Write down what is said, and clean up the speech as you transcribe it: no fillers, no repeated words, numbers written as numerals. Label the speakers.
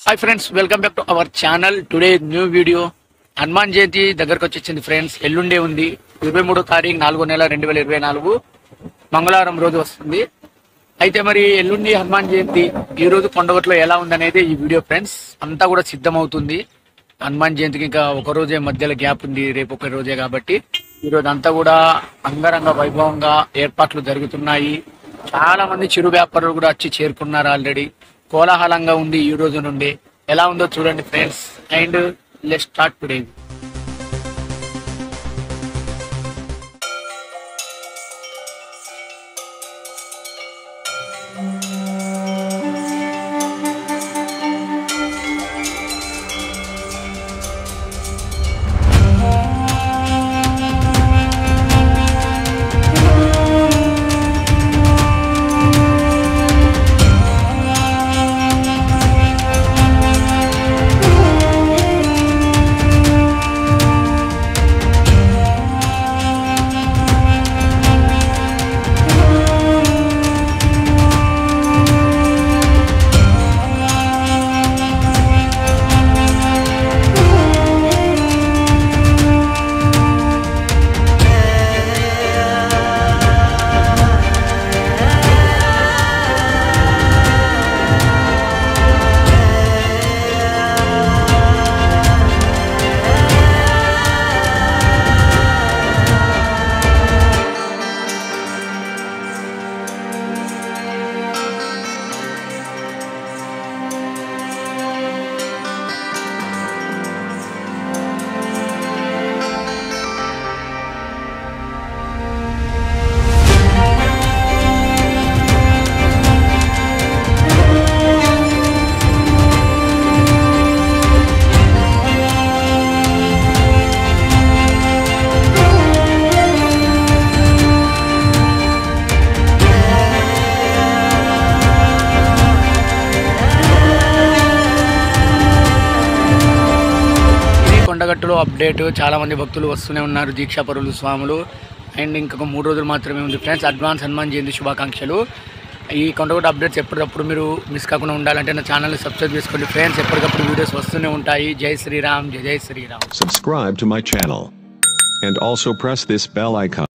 Speaker 1: Hi friends, welcome back to our channel. Today new video. Hanuman Jayanti దగ్గరకు వచ్చేసింది friends. ఎల్లుండే ఉంది 23వ తారీఖు 4వ నెల 2024 మంగళవారం రోజు వస్తుంది. అయితే మరి ఎల్లుండి హనుమాన్ జయంతి ఈ రోజు కొండగట్లో ఎలా ఉందనేది ఈ వీడియో ఫ్రెండ్స్. అంతా కూడా సిద్ధమవుతుంది. హనుమాన్ జయంతికి ఇంకా ఒక రోజే మధ్యలో గ్యాప్ ఉంది, రేపు ఒక రోజే కాబట్టి ఈ రోజు అంతా కూడా అంగరంగ వైభవంగా ఏర్పాట్లు జరుగుతున్నాయి. చాలా మంది చిరు వ్యాపారులు కూడా వచ్చి చేరుకున్నారు ఆల్రెడీ. కోలాహలంగా ఉంది ఈ రోజు నుండి. ఎలా ఉందో చూడండి friends. And let's start today. కొండగట్టులో అప్డేట్. చాలా మంది భక్తులు వస్తూనే ఉన్నారు, దీక్షాపరులు స్వాములు. అండ్ ఇంకొక 3 రోజులు మాత్రమే ఉంది ఫ్రెండ్స్. అడ్వాన్స్ హనుమాన్ జయంతి శుభాకాంక్షలు. ఈ కొండగట్టు అప్డేట్స్ ఎప్పటికప్పుడు మీరు మిస్ కాకుండా ఉండాలంటే నా ఛానల్ని సబ్స్క్రైబ్ చేసుకోండి ఫ్రెండ్స్. ఎప్పటికప్పుడు వీడియోస్ వస్తూనే ఉంటాయి. జై శ్రీరామ్, జై Sriram.
Speaker 2: Subscribe to my channel and also press this bell icon.